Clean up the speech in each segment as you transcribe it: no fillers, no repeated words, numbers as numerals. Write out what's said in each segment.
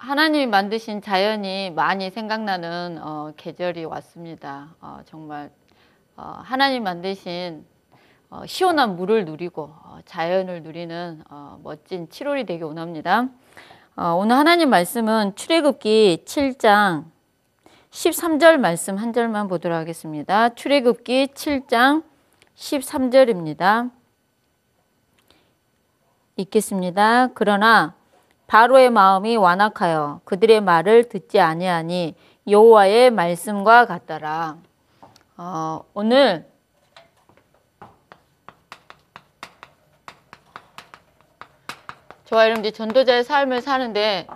하나님이 만드신 자연이 많이 생각나는 계절이 왔습니다. 정말 하나님 만드신 시원한 물을 누리고 자연을 누리는 멋진 7월이 되기 원합니다. 오늘 하나님 말씀은 출애굽기 7장 13절 말씀 한 절만 보도록 하겠습니다. 출애굽기 7장 13절입니다. 읽겠습니다. 그러나 바로의 마음이 완악하여 그들의 말을 듣지 아니하니 여호와의 말씀과 같더라. 오늘 저와 여러분들이 전도자의 삶을 사는데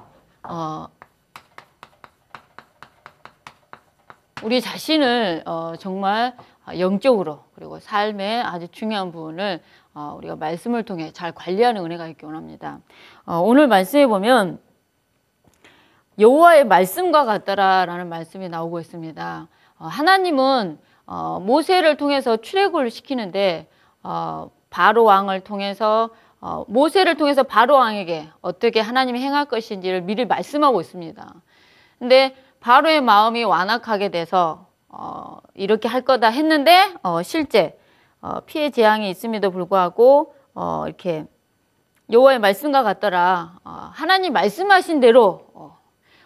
우리 자신을 정말 영적으로 그리고 삶의 아주 중요한 부분을 우리가 말씀을 통해 잘 관리하는 은혜가 있기 원합니다. 오늘 말씀에 보면 여호와의 말씀과 같더라라는 말씀이 나오고 있습니다. 하나님은 모세를 통해서 출애굽을 시키는데 바로 왕을 통해서 모세를 통해서 바로 왕에게 어떻게 하나님이 행할 것인지를 미리 말씀하고 있습니다. 근데 바로의 마음이 완악하게 돼서 이렇게 할 거다 했는데 실제 피해 재앙이 있음에도 불구하고 이렇게 여호와의 말씀과 같더라. 하나님 말씀하신 대로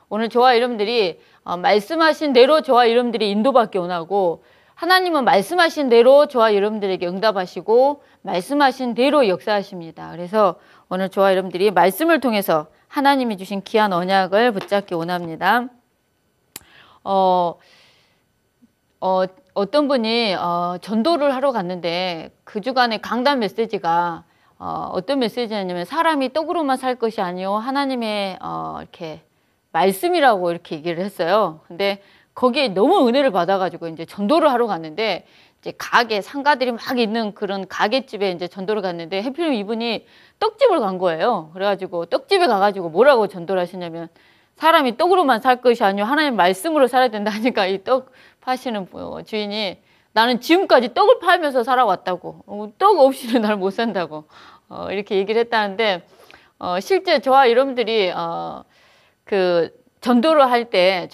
오늘 저와 여러분들이 말씀하신 대로 저와 여러분들이 인도받기 원하고 하나님은 말씀하신 대로 저와 여러분들에게 응답하시고 말씀하신 대로 역사하십니다. 그래서 오늘 저와 여러분들이 말씀을 통해서 하나님이 주신 귀한 언약을 붙잡기 원합니다. 어떤 분이 전도를 하러 갔는데 그 주간에 강단 메시지가 어떤 메시지냐면 사람이 떡으로만 살 것이 아니요 하나님의 이렇게 말씀이라고 이렇게 얘기를 했어요. 근데 거기에 너무 은혜를 받아가지고 이제 전도를 하러 갔는데 이제 가게 상가들이 막 있는 그런 가게집에 이제 전도를 갔는데 하필이면 이분이 떡집을 간 거예요. 그래가지고 떡집에 가가지고 뭐라고 전도를 하시냐면 사람이 떡으로만 살 것이 아니요 하나님 말씀으로 살아야 된다 하니까 이 떡 파시는 주인이 나는 지금까지 떡을 팔면서 살아왔다고 떡 없이는 날 못 산다고 이렇게 얘기를 했다는데 실제 저와 여러분들이 그 전도를 할 때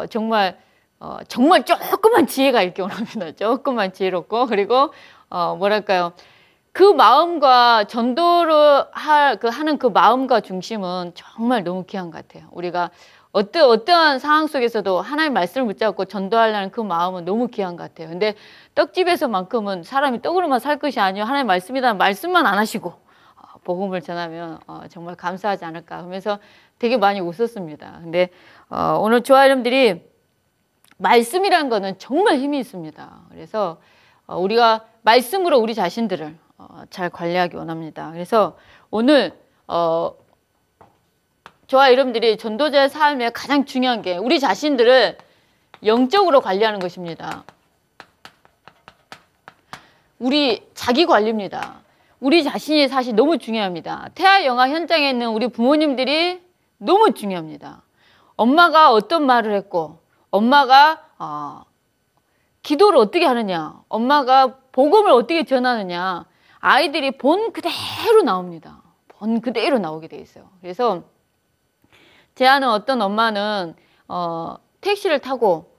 정말 조그만 지혜가 있기 원합니다. 조그만 지혜롭고 그리고 뭐랄까요 그 마음과 전도를 하는 그 마음과 중심은 정말 너무 귀한 것 같아요. 우리가 어떠한 상황 속에서도 하나님의 말씀을 붙잡고 전도하려는 그 마음은 너무 귀한 것 같아요. 근데 떡집에서만큼은 사람이 떡으로만 살 것이 아니요 하나님의 말씀이라는 말씀만 안 하시고 복음을 전하면 정말 감사하지 않을까 하면서 되게 많이 웃었습니다. 근데 오늘 저와 여러분들이 말씀이라는 거는 정말 힘이 있습니다. 그래서 우리가 말씀으로 우리 자신들을 잘 관리하기 원합니다. 그래서 오늘 저와 여러분들이 전도자의 삶에 가장 중요한 게 우리 자신들을 영적으로 관리하는 것입니다. 우리 자기 관리입니다. 우리 자신이 사실 너무 중요합니다. 태아 영아 현장에 있는 우리 부모님들이 너무 중요합니다. 엄마가 어떤 말을 했고 엄마가 기도를 어떻게 하느냐 엄마가 복음을 어떻게 전하느냐 아이들이 본 그대로 나옵니다. 본 그대로 나오게 돼 있어요. 그래서 제 아는 어떤 엄마는 택시를 타고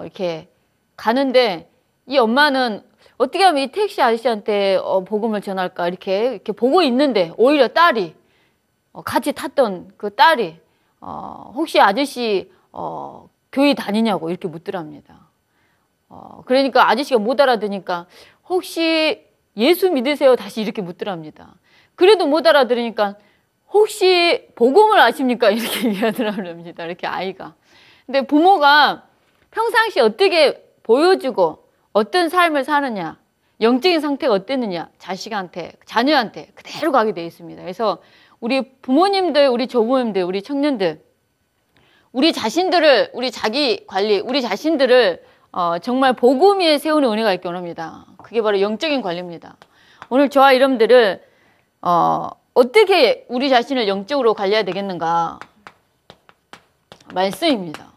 이렇게 가는데 이 엄마는 어떻게 하면 이 택시 아저씨한테 복음을 전할까 이렇게 보고 있는데 오히려 딸이 같이 탔던 그 딸이 혹시 아저씨 교회 다니냐고 이렇게 묻더랍니다. 그러니까 아저씨가 못 알아듣니까 혹시 예수 믿으세요? 다시 이렇게 묻더랍니다. 그래도 못 알아들으니까 혹시 복음을 아십니까? 이렇게 얘기하더랍니다. 이렇게 아이가. 근데 부모가 평상시 어떻게 보여주고 어떤 삶을 사느냐 영적인 상태가 어땠느냐 자식한테 자녀한테 그대로 가게 돼 있습니다. 그래서 우리 부모님들 우리 조부모님들 우리 청년들 우리 자신들을 우리 자기 관리 우리 자신들을 정말 복음 위에 세우는 은혜가 있기 원합니다. 그게 바로 영적인 관리입니다. 오늘 저와 여러분들을 어떻게 우리 자신을 영적으로 관리해야 되겠는가? 말씀입니다.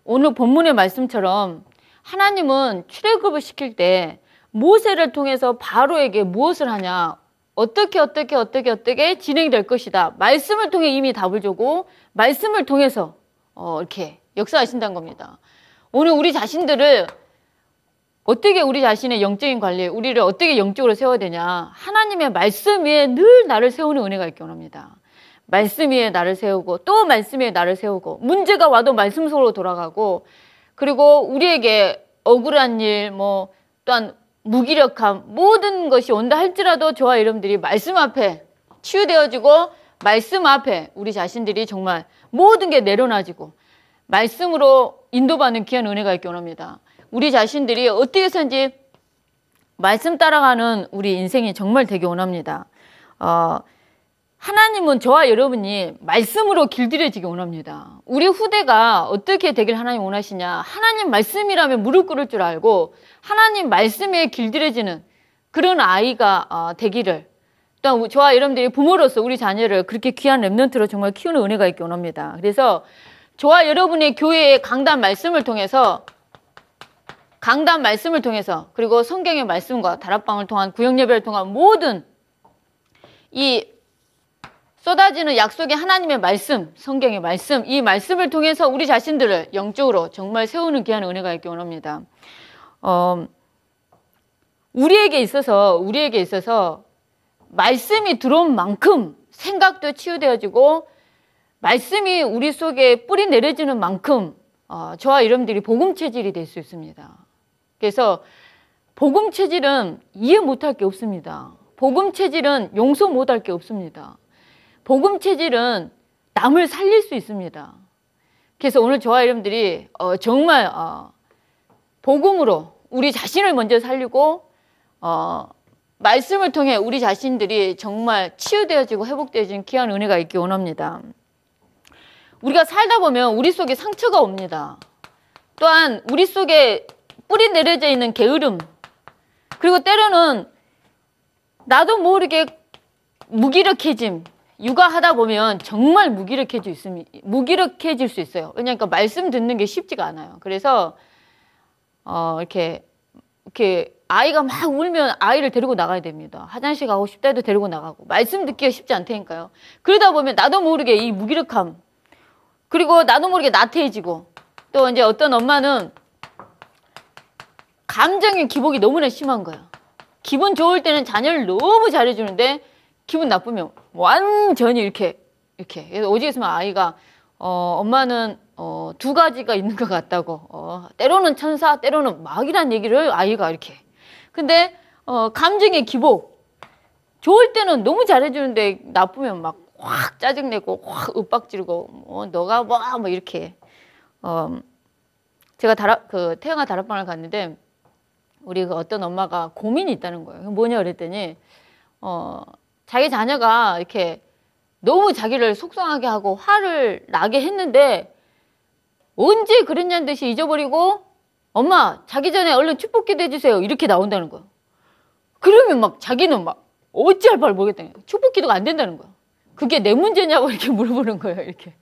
오늘 본문의 말씀처럼 하나님은 출애굽을 시킬 때 모세를 통해서 바로에게 무엇을 하냐? 어떻게 진행될 것이다. 말씀을 통해 이미 답을 주고 말씀을 통해서 이렇게 역사하신다는 겁니다. 오늘 우리 자신들을 어떻게 우리 자신의 영적인 관리, 우리를 어떻게 영적으로 세워야 되냐. 하나님의 말씀 위에 늘 나를 세우는 은혜가 있기 원합니다. 말씀 위에 나를 세우고 또 말씀 위에 나를 세우고 문제가 와도 말씀 속으로 돌아가고 그리고 우리에게 억울한 일, 또한 무기력함 모든 것이 온다 할지라도 저와 여러분들이 말씀 앞에 치유되어지고 말씀 앞에 우리 자신들이 정말 모든 게 내려놔지고 말씀으로 인도받는 귀한 은혜가 있기 원합니다. 우리 자신들이 어떻게 해서든지 말씀 따라가는 우리 인생이 정말 되기 원합니다. 하나님은 저와 여러분이 말씀으로 길들여지기 원합니다. 우리 후대가 어떻게 되길 하나님 원하시냐. 하나님 말씀이라면 무릎 꿇을 줄 알고 하나님 말씀에 길들여지는 그런 아이가 되기를 또 저와 여러분들이 부모로서 우리 자녀를 그렇게 귀한 렘넌트로 정말 키우는 은혜가 있기 원합니다. 그래서 저와 여러분의 교회의 강단 말씀을 통해서 그리고 성경의 말씀과 다락방을 통한 구역예배를 통한 모든 이 쏟아지는 약속의 하나님의 말씀, 성경의 말씀, 이 말씀을 통해서 우리 자신들을 영적으로 정말 세우는 귀한 은혜가 있기 원합니다. 우리에게 있어서 말씀이 들어온 만큼 생각도 치유되어지고 말씀이 우리 속에 뿌리 내려지는 만큼 저와 여러분들이 복음 체질이 될 수 있습니다. 그래서 복음 체질은 이해 못할 게 없습니다. 복음 체질은 용서 못할 게 없습니다. 복음 체질은 남을 살릴 수 있습니다. 그래서 오늘 저와 여러분들이 정말 복음으로 우리 자신을 먼저 살리고 말씀을 통해 우리 자신들이 정말 치유되어지고 회복되어지는 귀한 은혜가 있기 원합니다. 우리가 살다 보면 우리 속에 상처가 옵니다. 또한 우리 속에 뿌리 내려져 있는 게으름 그리고 때로는 나도 모르게 무기력해짐 육아하다 보면 정말 무기력해질 수 있어요. 왜냐하면 말씀 듣는 게 쉽지가 않아요. 그래서 이렇게 아이가 막 울면 아이를 데리고 나가야 됩니다. 화장실 가고 싶다 해도 데리고 나가고 말씀 듣기가 쉽지 않다니까요. 그러다 보면 나도 모르게 이 무기력함 그리고 나도 모르게 나태해지고 또 이제 어떤 엄마는 감정의 기복이 너무나 심한 거예요. 기분 좋을 때는 자녀를 너무 잘해주는데 기분 나쁘면 완전히 이렇게 그래서 오직 있으면 아이가 엄마는 두 가지가 있는 것 같다고 때로는 천사 때로는 마귀란 얘기를 아이가 이렇게 근데 감정의 기복 좋을 때는 너무 잘해주는데 나쁘면 막 확 짜증내고 확 윽박지르고 너가 뭐 이렇게 제가 태영아 다락방을 갔는데 우리 어떤 엄마가 고민이 있다는 거예요. 뭐냐 그랬더니 자기 자녀가 이렇게 너무 자기를 속상하게 하고 화를 나게 했는데 언제 그랬냐는 듯이 잊어버리고 엄마 자기 전에 얼른 축복기도 해주세요 이렇게 나온다는 거예요. 그러면 막 자기는 막 어찌할 바를 모르겠다는 거예요. 축복기도가 안 된다는 거예요. 그게 내 문제냐고 이렇게 물어보는 거예요. 이렇게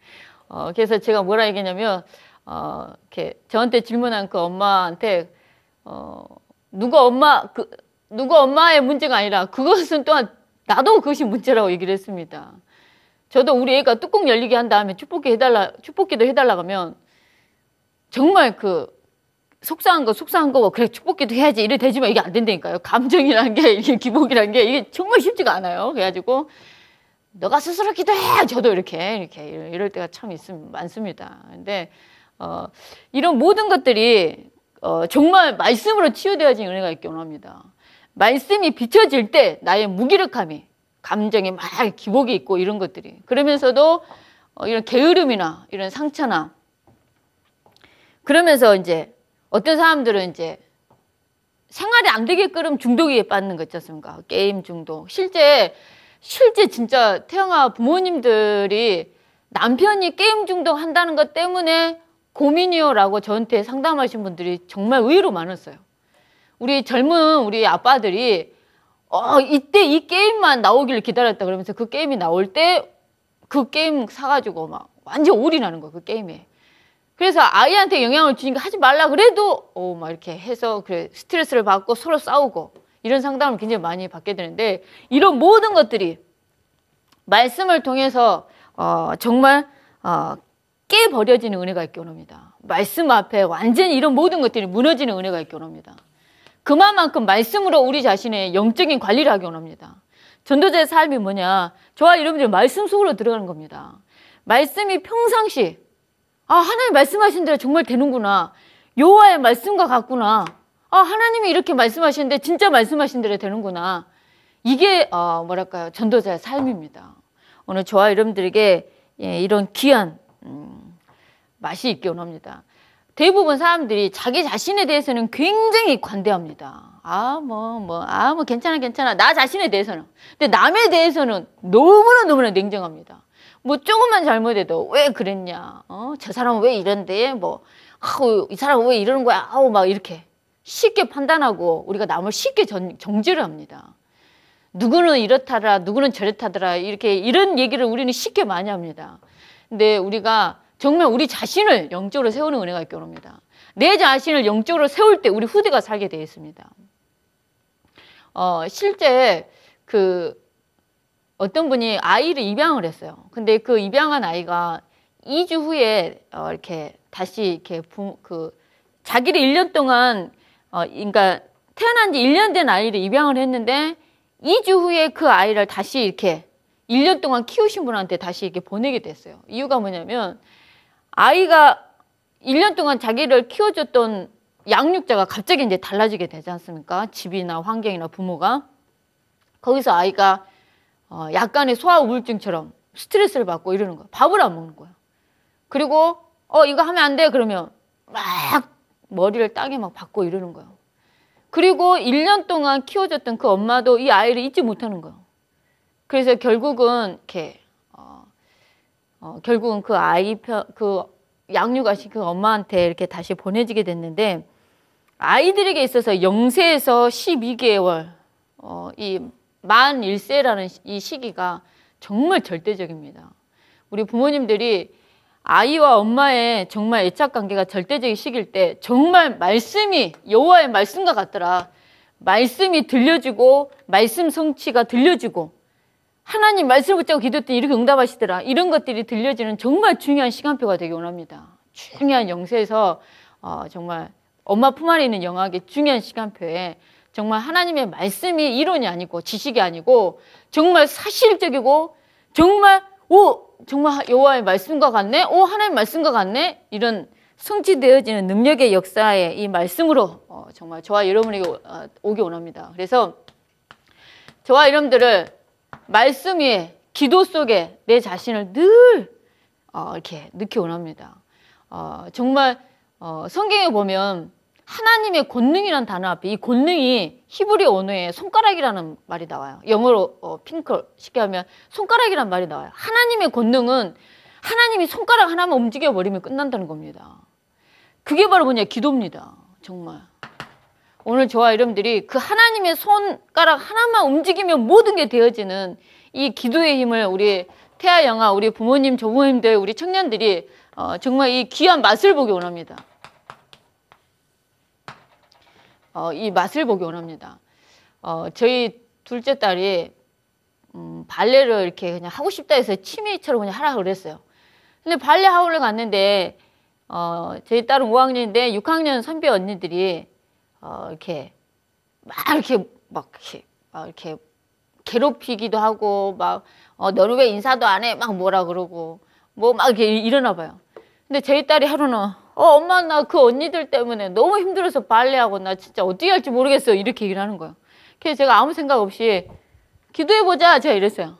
그래서 제가 뭐라 얘기했냐면 이렇게 저한테 질문한 그 엄마한테 누가 엄마의 문제가 아니라 그것은 또한 나도 그것이 문제라고 얘기를 했습니다. 저도 우리 애가 뚜껑 열리게 한 다음에 축복기도 해달라 하면 정말 속상한 거고 그래 축복기도 해야지 이래 되지만 이게 안 된다니까요. 감정이라는 게 이게 기복이라는 게 이게 정말 쉽지가 않아요. 그래가지고 너가 스스로 기도해. 저도 이렇게 이럴 때가 참 많습니다. 근데 이런 모든 것들이 정말 말씀으로 치유되어진 은혜가 있기 원합니다. 말씀이 비춰질 때 나의 무기력함이 감정에 막 기복이 있고 이런 것들이 그러면서도 이런 게으름이나 이런 상처나 그러면서 이제 어떤 사람들은 이제 생활이 안 되게끔 중독에 빠지는 거 있지 않습니까? 게임 중독. 실제 진짜 태영아 부모님들이 남편이 게임 중독 한다는 것 때문에 고민이요라고 저한테 상담하신 분들이 정말 의외로 많았어요. 우리 아빠들이 이때 이 게임만 나오기를 기다렸다 그러면서 그 게임이 나올 때 그 게임 사가지고 막 완전 올인하는 거예요. 그 게임에. 그래서 아이한테 영향을 주니까 하지 말라 그래도 막 이렇게 해서 그래 스트레스를 받고 서로 싸우고 이런 상담을 굉장히 많이 받게 되는데 이런 모든 것들이 말씀을 통해서 정말 깨버려지는 은혜가 있게 원합니다. 말씀 앞에 완전히 이런 모든 것들이 무너지는 은혜가 있게 원합니다. 그만큼 말씀으로 우리 자신의 영적인 관리를 하기 원합니다. 전도자의 삶이 뭐냐? 저와 여러분들 말씀 속으로 들어가는 겁니다. 말씀이 평상시 하나님 말씀하신 대로 정말 되는구나. 여호와의 말씀과 같구나. 하나님이 이렇게 말씀하시는데 진짜 말씀하신 대로 되는구나. 이게 뭐랄까요? 전도자의 삶입니다. 오늘 저와 여러분들에게 이런 귀한 맛이 있기 원합니다. 대부분 사람들이 자기 자신에 대해서는 굉장히 관대합니다. 뭐 괜찮아. 나 자신에 대해서는. 근데 남에 대해서는 너무나 냉정합니다. 뭐 조금만 잘못해도 왜 그랬냐? 저 사람은 왜 이런데? 이 사람은 왜 이러는 거야? 막 이렇게 쉽게 판단하고 우리가 남을 쉽게 정죄를 합니다. 누구는 이렇다더라, 누구는 저렇다더라, 이런 얘기를 우리는 쉽게 많이 합니다. 근데 우리가 정말 우리 자신을 영적으로 세우는 은혜가 있게 원합니다. 내 자신을 영적으로 세울 때 우리 후대가 살게 되어 있습니다. 실제 어떤 분이 아이를 입양을 했어요. 근데 그 입양한 아이가 2주 후에 이렇게 다시 자기를 1년 동안 그러니까 태어난 지 1년 된 아이를 입양을 했는데 2주 후에 그 아이를 다시 이렇게 1년 동안 키우신 분한테 다시 이렇게 보내게 됐어요. 이유가 뭐냐면 아이가 1년 동안 자기를 키워줬던 양육자가 갑자기 이제 달라지게 되지 않습니까? 집이나 환경이나 부모가. 거기서 아이가 약간의 소아 우울증처럼 스트레스를 받고 이러는 거예요. 밥을 안 먹는 거예요. 그리고 이거 하면 안 돼. 그러면 막 머리를 땅에 막 박고 이러는 거예요. 그리고 1년 동안 키워줬던 그 엄마도 이 아이를 잊지 못하는 거예요. 그래서 결국은 결국은 그 아이 그 양육하신 그 엄마한테 이렇게 다시 보내지게 됐는데 아이들에게 있어서 0세에서 12개월 이 만 1세라는 이 시기가 정말 절대적입니다. 우리 부모님들이 아이와 엄마의 정말 애착 관계가 절대적인 시기일 때 정말 말씀이 여호와의 말씀과 같더라. 말씀이 들려지고 말씀 성취가 들려지고 하나님 말씀을 붙잡고 기도했더니 이렇게 응답하시더라. 이런 것들이 들려지는 정말 중요한 시간표가 되기 원합니다. 중요한 0세에서 정말 엄마 품 안에 있는 영역의 중요한 시간표에 정말 하나님의 말씀이 이론이 아니고 지식이 아니고 정말 사실적이고 정말 정말 여호와의 말씀과 같네? 하나님 말씀과 같네? 이런 성취되어지는 능력의 역사의 이 말씀으로 정말 저와 여러분에게 오기 원합니다. 그래서 저와 여러분들을 말씀 위에 기도 속에 내 자신을 늘 이렇게 넣기 원합니다. 정말 성경에 보면 하나님의 권능이라는 단어 앞에 이 권능이 히브리 언어에 손가락이라는 말이 나와요. 영어로 핑클 쉽게 하면 손가락이라는 말이 나와요. 하나님의 권능은 하나님이 손가락 하나만 움직여버리면 끝난다는 겁니다. 그게 바로 뭐냐? 기도입니다. 정말. 오늘 저와 여러분들이 그 하나님의 손가락 하나만 움직이면 모든 게 되어지는 이 기도의 힘을 우리 태아 영아, 우리 부모님, 조부모님들, 우리 청년들이 정말 이 귀한 맛을 보기 원합니다. 이 맛을 보기 원합니다. 저희 둘째 딸이 발레를 이렇게 그냥 하고 싶다 해서 취미처럼 그냥 하라 그랬어요. 근데 발레 학원을 갔는데 저희 딸은 5학년인데 6학년 선배 언니들이 이렇게 괴롭히기도 하고 막 너는 왜 인사도 안 해? 막 뭐라 그러고 뭐 막 이렇게 이러나 봐요. 근데 저희 딸이 하루는 엄마 나 그 언니들 때문에 너무 힘들어서 발레하고 나 진짜 어떻게 할지 모르겠어 이렇게 얘기를 하는 거예요. 그래서 제가 아무 생각 없이 기도해보자 제가 이랬어요.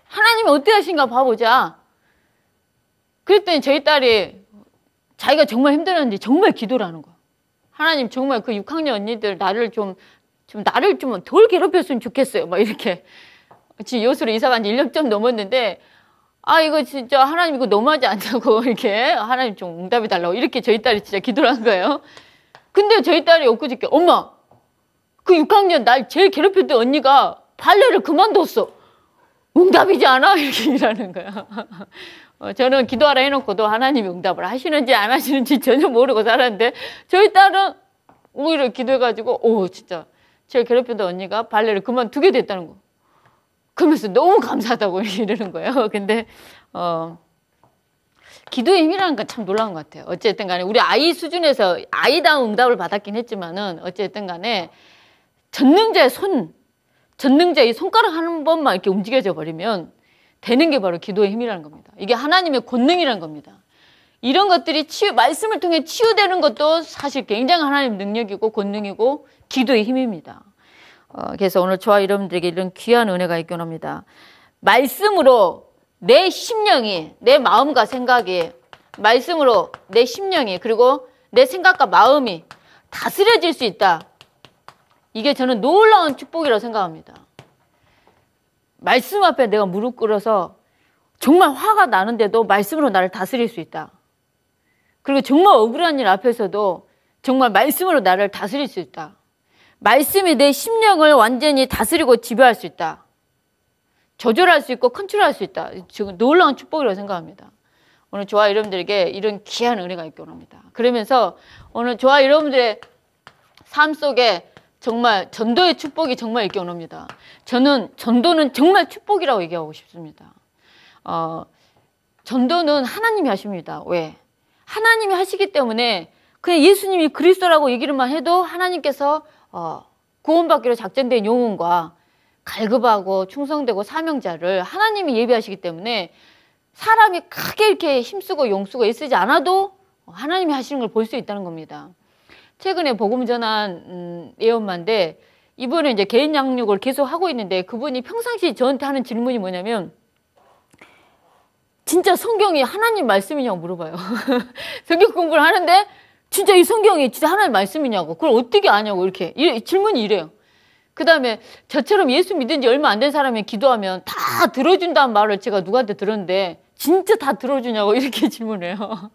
하나님이 어떻게 하신가 봐보자. 그랬더니 저희 딸이 자기가 정말 힘들었는지 정말 기도를 하는 거예요. 하나님 정말 그 6학년 언니들 나를 좀 덜 괴롭혔으면 좋겠어요. 막 이렇게. 지금 여수로 이사 간 지 1년 좀 넘었는데 이거 진짜 하나님 이거 너무하지 않냐고 이렇게 하나님 좀 응답해 달라고 이렇게 저희 딸이 진짜 기도를 한 거예요. 근데 저희 딸이 엊그저께 엄마 그 6학년 날 제일 괴롭혔던 언니가 발레를 그만뒀어. 응답이지 않아? 이렇게 일하는 거야. 저는 기도하라 해놓고도 하나님이 응답을 하시는지 안 하시는지 전혀 모르고 살았는데 저희 딸은 오히려 기도해가지고 진짜 제가 괴롭히던 언니가 발레를 그만두게 됐다는 거. 그러면서 너무 감사하다고 이러는 거예요. 근데 기도의 힘이라는 건 참 놀라운 것 같아요. 어쨌든 간에 우리 아이 수준에서 아이다운 응답을 받았긴 했지만은 어쨌든 간에 전능자의 손가락 한 번만 이렇게 움직여져 버리면 되는 게 바로 기도의 힘이라는 겁니다. 이게 하나님의 권능이라는 겁니다. 이런 것들이 말씀을 통해 치유되는 것도 사실 굉장히 하나님 능력이고 권능이고 기도의 힘입니다. 그래서 오늘 저와 여러분들에게 이런 귀한 은혜가 있긴 합니다. 말씀으로 내 심령이, 내 마음과 생각이, 말씀으로 내 심령이, 그리고 내 생각과 마음이 다스려질 수 있다. 이게 저는 놀라운 축복이라고 생각합니다. 말씀 앞에 내가 무릎 꿇어서 정말 화가 나는데도 말씀으로 나를 다스릴 수 있다. 그리고 정말 억울한 일 앞에서도 정말 말씀으로 나를 다스릴 수 있다. 말씀이 내 심령을 완전히 다스리고 지배할 수 있다. 조절할 수 있고 컨트롤할 수 있다. 지금 놀라운 축복이라고 생각합니다. 오늘 저와 여러분들에게 이런 귀한 은혜가 있기를 합니다. 그러면서 오늘 저와 여러분들의 삶 속에 정말 전도의 축복이 정말 있기를 합니다. 저는 전도는 정말 축복이라고 얘기하고 싶습니다. 전도는 하나님이 하십니다. 왜? 하나님이 하시기 때문에 그냥 예수님이 그리스도라고 얘기를만 해도 하나님께서 구원받기로 작정된 영혼과 갈급하고 충성되고 사명자를 하나님이 예비하시기 때문에 사람이 크게 이렇게 힘쓰고 용쓰고 애쓰지 않아도 하나님이 하시는 걸 볼 수 있다는 겁니다. 최근에 복음 전한 예언마인데 이분은 이제 개인 양육을 계속 하고 있는데 그분이 평상시 저한테 하는 질문이 뭐냐면 진짜 성경이 하나님 말씀이냐고 물어봐요. 성경 공부를 하는데 진짜 이 성경이 진짜 하나님 말씀이냐고 그걸 어떻게 아냐고 이렇게 질문이 이래요. 그 다음에 저처럼 예수 믿은 지 얼마 안 된 사람이 기도하면 다 들어준다는 말을 제가 누구한테 들었는데 진짜 다 들어주냐고 이렇게 질문해요.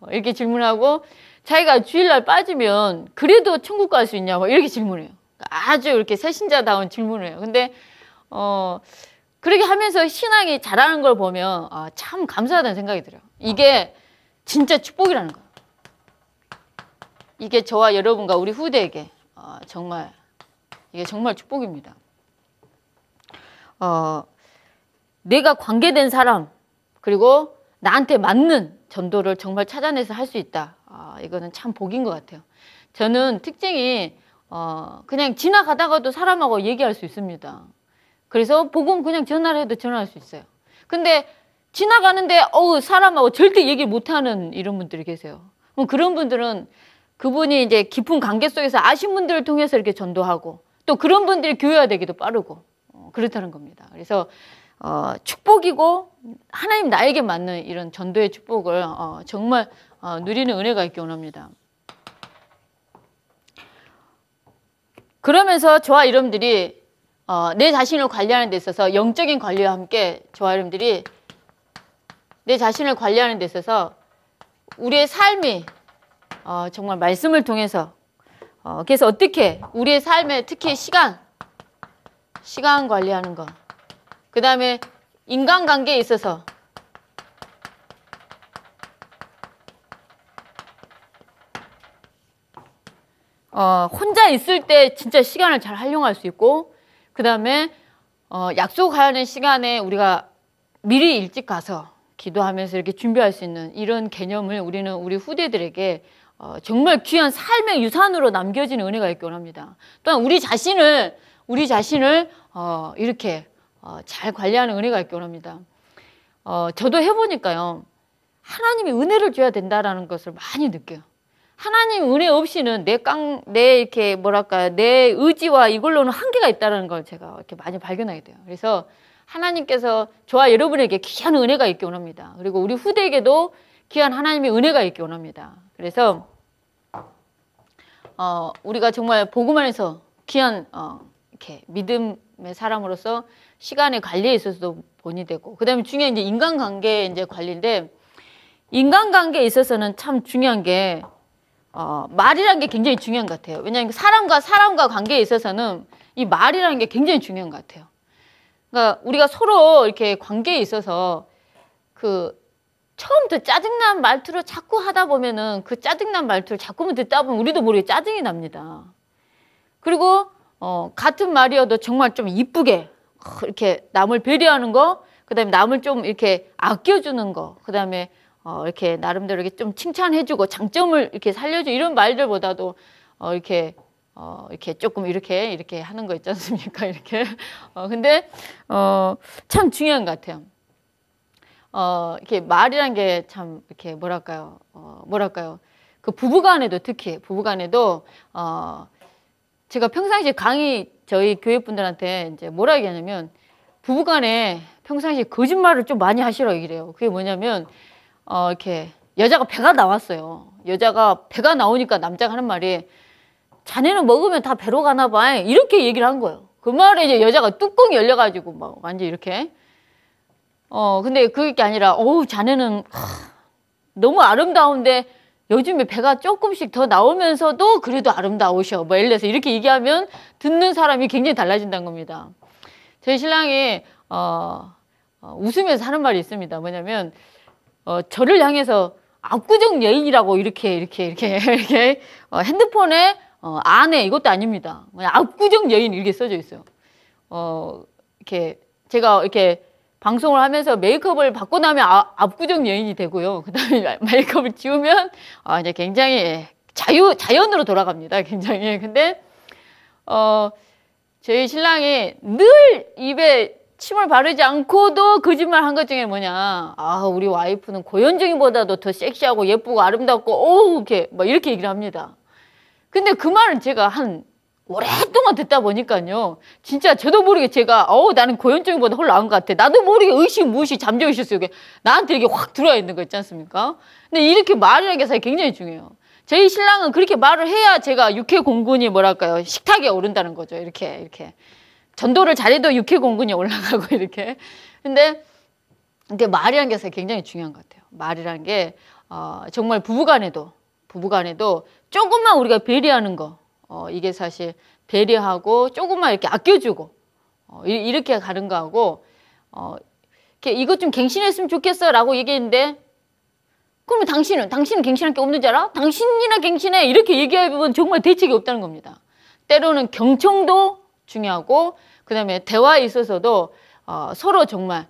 이렇게 질문하고 자기가 주일날 빠지면 그래도 천국 갈 수 있냐고 이렇게 질문해요. 아주 이렇게 새신자다운 질문을 해요. 근데 그렇게 하면서 신앙이 자라는 걸 보면 참 감사하다는 생각이 들어요. 이게 진짜 축복이라는 거예요. 이게 저와 여러분과 우리 후대에게 정말 이게 정말 축복입니다. 내가 관계된 사람 그리고 나한테 맞는 전도를 정말 찾아내서 할 수 있다. 이거는 참 복인 것 같아요. 저는 특징이 그냥 지나가다가도 사람하고 얘기할 수 있습니다. 그래서 복음 그냥 전화를 해도 전화할 수 있어요. 근데 지나가는데 사람하고 절대 얘기 못하는 이런 분들이 계세요. 그럼 그런 분들은 그분이 이제 깊은 관계 속에서 아신 분들을 통해서 이렇게 전도하고 또 그런 분들이 교회화 되기도 빠르고 그렇다는 겁니다. 그래서 축복이고 하나님 나에게 맞는 이런 전도의 축복을 정말 누리는 은혜가 있기 원합니다. 그러면서 저와 여러분들이 내 자신을 관리하는 데 있어서 영적인 관리와 함께 저와 여러분들이 내 자신을 관리하는 데 있어서 우리의 삶이 정말 말씀을 통해서 그래서 어떻게 우리의 삶에 특히 시간 관리하는 것 그 다음에 인간관계에 있어서 혼자 있을 때 진짜 시간을 잘 활용할 수 있고 그 다음에 약속하는 시간에 우리가 미리 일찍 가서 기도하면서 이렇게 준비할 수 있는 이런 개념을 우리는 우리 후대들에게 정말 귀한 삶의 유산으로 남겨지는 은혜가 있기 원합니다. 또한 우리 자신을 이렇게 잘 관리하는 은혜가 있기 원합니다. 저도 해보니까요. 하나님이 은혜를 줘야 된다라는 것을 많이 느껴요. 하나님 은혜 없이는 내 이렇게 뭐랄까 내 의지와 이걸로는 한계가 있다는 걸 제가 이렇게 많이 발견하게 돼요. 그래서 하나님께서 저와 여러분에게 귀한 은혜가 있기 원합니다. 그리고 우리 후대에게도 귀한 하나님의 은혜가 있기 원합니다. 그래서 우리가 정말 복음 안에서 귀한 이렇게 믿음의 사람으로서 시간의 관리에 있어서도 본이 되고 그다음에 중요한 이제 인간관계 이제 관리인데 인간관계에 있어서는 참 중요한 게 말이라는 게 굉장히 중요한 것 같아요. 왜냐하면 사람과 관계에 있어서는 이 말이라는 게 굉장히 중요한 것 같아요. 그러니까 우리가 서로 이렇게 관계에 있어서 처음부터 짜증난 말투를 자꾸 하다 보면은 그 짜증난 말투를 자꾸만 듣다 보면 우리도 모르게 짜증이 납니다. 그리고 같은 말이어도 정말 좀 이쁘게 이렇게 남을 배려하는 거, 그다음에 남을 좀 이렇게 아껴주는 거, 그다음에 이렇게 나름대로 이렇게 좀 칭찬해주고 장점을 이렇게 살려주 이런 말들보다도 이렇게 조금 이렇게 하는 거 있지 않습니까? 이렇게 근데 참 중요한 것 같아요. 이렇게 말이란 게 참 이렇게 뭐랄까요? 그 부부간에도 특히 부부간에도 제가 평상시에 강의 저희 교회 분들한테 이제 뭐라 얘기하냐면 부부간에 평상시에 거짓말을 좀 많이 하시라고 얘기해요. 그게 뭐냐면 이렇게 여자가 배가 나왔어요. 여자가 배가 나오니까 남자가 하는 말이 자네는 먹으면 다 배로 가나 봐. 이렇게 얘기를 한 거예요. 그 말에 이제 여자가 뚜껑이 열려가지고 막 완전 이렇게. 근데 그게 아니라, 자네는 너무 아름다운데 요즘에 배가 조금씩 더 나오면서도 그래도 아름다우셔. 뭐 예를 들어서 이렇게 얘기하면 듣는 사람이 굉장히 달라진다는 겁니다. 저희 신랑이, 웃으면서 하는 말이 있습니다. 뭐냐면, 저를 향해서 압구정 여인이라고 이렇게 핸드폰에 안에 이것도 아닙니다. 그냥 압구정 여인 이렇게 써져 있어요. 이렇게 제가 이렇게 방송을 하면서 메이크업을 받고 나면 압구정 여인이 되고요. 그 다음에 메이크업을 지우면 이제 굉장히 자연으로 돌아갑니다. 굉장히. 근데 저희 신랑이 늘 입에 침을 바르지 않고도 거짓말 한 것 중에 뭐냐. 우리 와이프는 고현정이보다도 더 섹시하고 예쁘고 아름답고, 이렇게 얘기를 합니다. 근데 그 말은 제가 오랫동안 듣다 보니까요. 진짜 저도 모르게 제가, 나는 고현정이보다 훨 나은 것 같아. 나도 모르게 무시 잠재의식에서 나한테 이렇게 확 들어와 있는 거 있지 않습니까? 근데 이렇게 말이라는 게 사실 굉장히 중요해요. 저희 신랑은 그렇게 말을 해야 제가 육해공군이 식탁에 오른다는 거죠. 이렇게. 전도를 잘해도 육해공군이 올라가고 이렇게. 근데 말이라는 게 사실 굉장히 중요한 것 같아요. 말이라는 게 정말 부부간에도 조금만 우리가 배려하는 거, 이게 사실 배려하고 조금만 이렇게 아껴주고 이렇게 가는 거하고 이것 좀 갱신했으면 좋겠어라고 얘기했는데 그러면 당신은 갱신할 게 없는 줄 알아? 당신이나 갱신해 이렇게 얘기하면 정말 대책이 없다는 겁니다. 때로는 경청도 중요하고 그 다음에 대화에 있어서도 서로 정말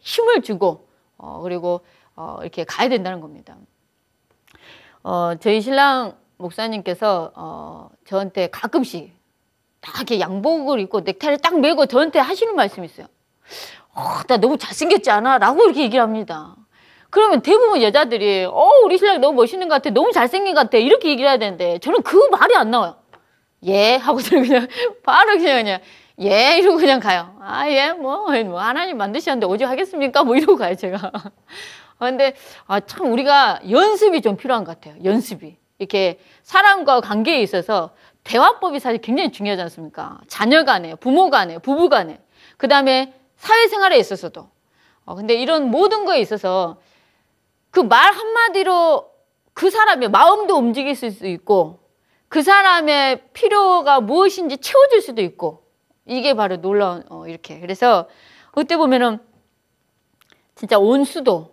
힘을 주고 그리고 이렇게 가야 된다는 겁니다. 저희 신랑 목사님께서 저한테 가끔씩 딱 이렇게 양복을 입고 넥타이를 딱 메고 저한테 하시는 말씀이 있어요. 나 너무 잘생겼지 않아? 라고 이렇게 얘기를 합니다. 그러면 대부분 여자들이 우리 신랑이 너무 멋있는 것 같아. 너무 잘생긴 것 같아. 이렇게 얘기를 해야 되는데 저는 그 말이 안 나와요. 예 하고 저는 그냥 바로 그냥 예 이러고 그냥 가요. 예 뭐 하나님 만드셨는데 오직 하겠습니까? 뭐 이러고 가요 제가. 근데 참 우리가 연습이 좀 필요한 것 같아요. 연습이. 이렇게 사람과 관계에 있어서 대화법이 사실 굉장히 중요하지 않습니까? 자녀 간에, 부모 간에, 부부 간에, 그 다음에 사회생활에 있어서도. 근데 이런 모든 거에 있어서 그 말 한마디로 그 사람의 마음도 움직일 수 있고 그 사람의 필요가 무엇인지 채워줄 수도 있고 이게 바로 놀라운 이렇게. 그래서 그때 보면은 진짜 온수도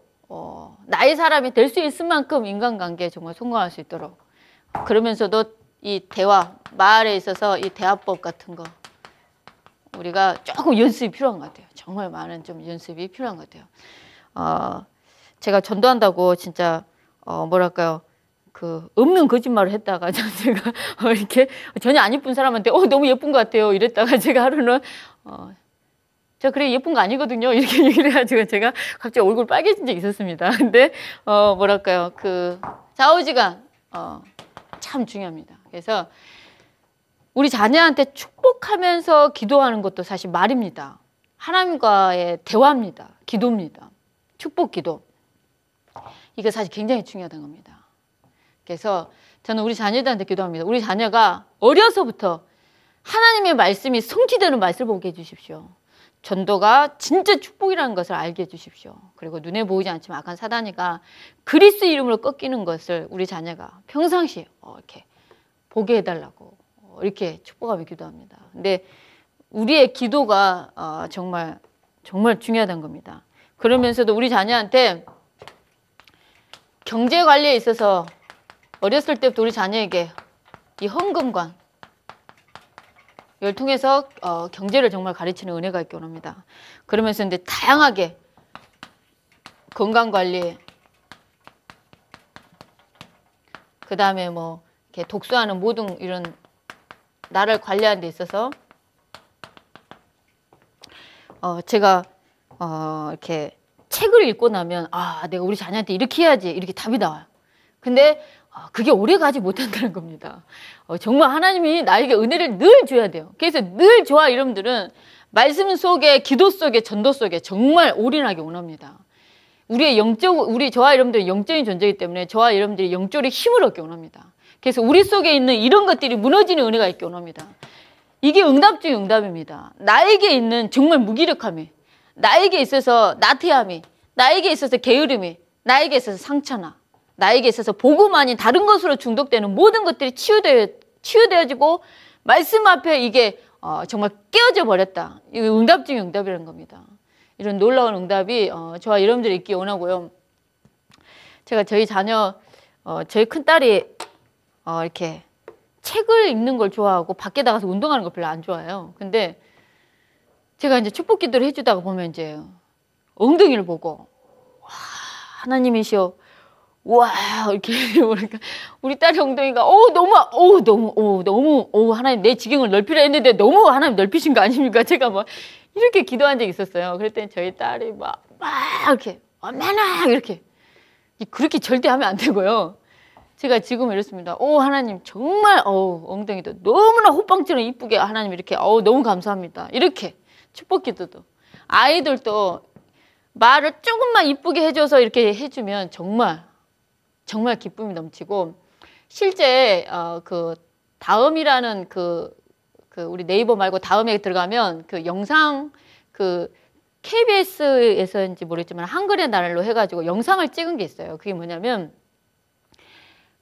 나의 사람이 될 수 있을 만큼 인간관계에 정말 성공할 수 있도록 그러면서도 이 대화, 말에 있어서 이 대화법 같은 거 우리가 조금 연습이 필요한 것 같아요. 정말 많은 좀 연습이 필요한 것 같아요. 제가 전도한다고 진짜 없는 거짓말을 했다가 제가 이렇게 전혀 안 예쁜 사람한테 너무 예쁜 것 같아요 이랬다가 제가 하루는 저 그래 예쁜 거 아니거든요 이렇게 얘기를 해가지고 제가 갑자기 얼굴 빨개진 적이 있었습니다. 근데 그 좌우지간 참 중요합니다. 그래서 우리 자녀한테 축복하면서 기도하는 것도 사실 말입니다. 하나님과의 대화입니다. 기도입니다. 축복 기도. 이게 사실 굉장히 중요하다는 겁니다. 그래서 저는 우리 자녀들한테 기도합니다. 우리 자녀가 어려서부터 하나님의 말씀이 성취되는 말씀을 보게 해주십시오. 전도가 진짜 축복이라는 것을 알게 해주십시오. 그리고 눈에 보이지 않지만 악한 사단이가 그리스도 이름으로 꺾이는 것을 우리 자녀가 평상시에 이렇게 보게 해달라고 이렇게 축복하며 기도합니다. 근데 우리의 기도가 정말 중요하다는 겁니다. 그러면서도 우리 자녀한테 경제 관리에 있어서 어렸을 때부터 우리 자녀에게 이 헌금관 이걸 통해서 경제를 정말 가르치는 은혜가 있기 원합니다. 그러면서 이제 다양하게 건강관리, 그 다음에 뭐 이렇게 독서하는 모든 이런 나를 관리하는 데 있어서 제가 이렇게 책을 읽고 나면 내가 우리 자녀한테 이렇게 해야지 이렇게 답이 나와요. 근데 그게 오래 가지 못한다는 겁니다. 정말 하나님이 나에게 은혜를 늘 줘야 돼요. 그래서 늘 저와 여러분들은 말씀 속에, 기도 속에, 전도 속에 정말 올인하기 원합니다. 우리 저와 여러분들이 영적인 존재이기 때문에 저와 여러분들이 영적으로 힘을 얻기 원합니다. 그래서 우리 속에 있는 이런 것들이 무너지는 은혜가 있기 원합니다. 이게 응답 중의 응답입니다. 나에게 있는 정말 무기력함이, 나에게 있어서 나태함이, 나에게 있어서 게으름이, 나에게 있어서 상처나, 나에게 있어서 복음 아닌 다른 것으로 중독되는 모든 것들이 치유되어지고 말씀 앞에 이게 정말 깨어져 버렸다. 이게 응답 중의 응답이라는 겁니다. 이런 놀라운 응답이 저와 여러분들이 있기 원하고요. 제가 저희 자녀, 저희 큰딸이 이렇게 책을 읽는 걸 좋아하고 밖에 나가서 운동하는 걸 별로 안 좋아해요. 근데 제가 이제 축복 기도를 해주다가 보면 이제 엉덩이를 보고 와, 하나님이시여, 와 이렇게 보니까 우리 딸의 엉덩이가 너무 하나님 내 지경을 넓히려 했는데 너무 하나님 넓히신 거 아닙니까? 제가 뭐 이렇게 기도한 적이 있었어요. 그랬더니 저희 딸이 막 이렇게 엄마나 이렇게 그렇게 절대 하면 안 되고요. 제가 지금 이렇습니다. 하나님 정말 엉덩이도 너무나 호빵처럼 이쁘게 하나님 이렇게 너무 감사합니다. 이렇게 축복 기도도 아이들도 말을 조금만 이쁘게 해줘서 이렇게 해주면 정말 기쁨이 넘치고 실제 그 다음이라는 그 우리 네이버 말고 다음에 들어가면 그 영상 그 KBS에서인지 모르겠지만 한글의 날로 해가지고 영상을 찍은 게 있어요. 그게 뭐냐면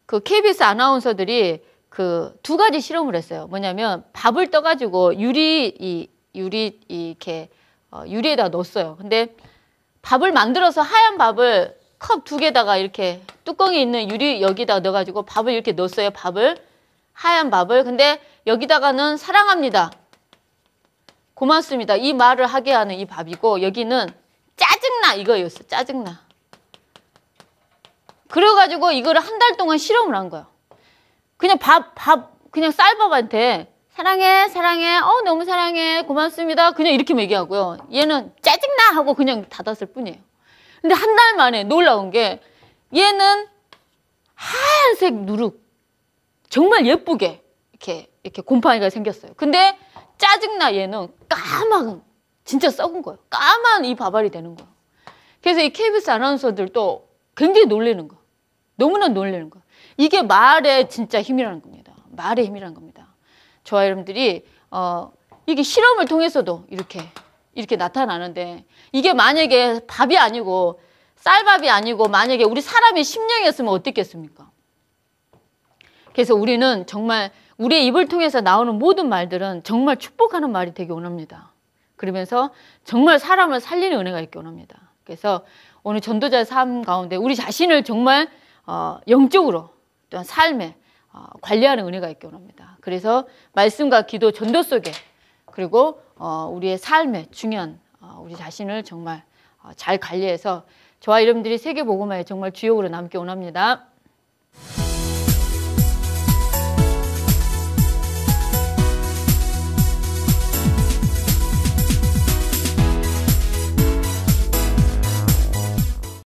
그 KBS 아나운서들이 그 두 가지 실험을 했어요. 뭐냐면 밥을 떠가지고 이렇게 유리에다 넣었어요. 근데 밥을 만들어서 하얀 밥을 컵 두 개다가 이렇게 뚜껑이 있는 유리 여기다가 넣어가지고 밥을 이렇게 넣었어요. 하얀 밥을. 근데 여기다가는 사랑합니다, 고맙습니다 이 말을 하게 하는 이 밥이고, 여기는 짜증나 이거였어. 짜증나. 그래가지고 이거를 한 달 동안 실험을 한 거예요. 그냥 그냥 쌀밥한테 사랑해, 너무 사랑해, 고맙습니다 그냥 이렇게 얘기하고요. 얘는 짜증나 하고 그냥 닫았을 뿐이에요. 근데 한 달 만에 놀라운 게 얘는 하얀색 누룩 정말 예쁘게 이렇게 곰팡이가 생겼어요. 근데 짜증나 얘는 까만, 진짜 썩은 거예요. 까만 이 밥알이 되는 거예요. 그래서 이 KBS 아나운서들도 굉장히 놀라는 거예요. 너무나 놀라는 거예요. 이게 말의 진짜 힘이라는 겁니다. 말의 힘이라는 겁니다. 저와 여러분들이 이게 실험을 통해서도 이렇게 나타나는데, 이게 만약에 밥이 아니고 쌀밥이 아니고 만약에 우리 사람의 심령이었으면 어땠겠습니까? 그래서 우리는 정말 우리의 입을 통해서 나오는 모든 말들은 정말 축복하는 말이 되기 원합니다. 그러면서 정말 사람을 살리는 은혜가 있기 원합니다. 그래서 오늘 전도자의 삶 가운데 우리 자신을 정말 영적으로 또한 삶에 관리하는 은혜가 있기 원합니다. 그래서 말씀과 기도, 전도 속에 그리고 우리의 삶에 중요한 우리 자신을 정말 잘 관리해서 저와 여러분들이 세계복음화에 정말 주역으로 남기 원합니다.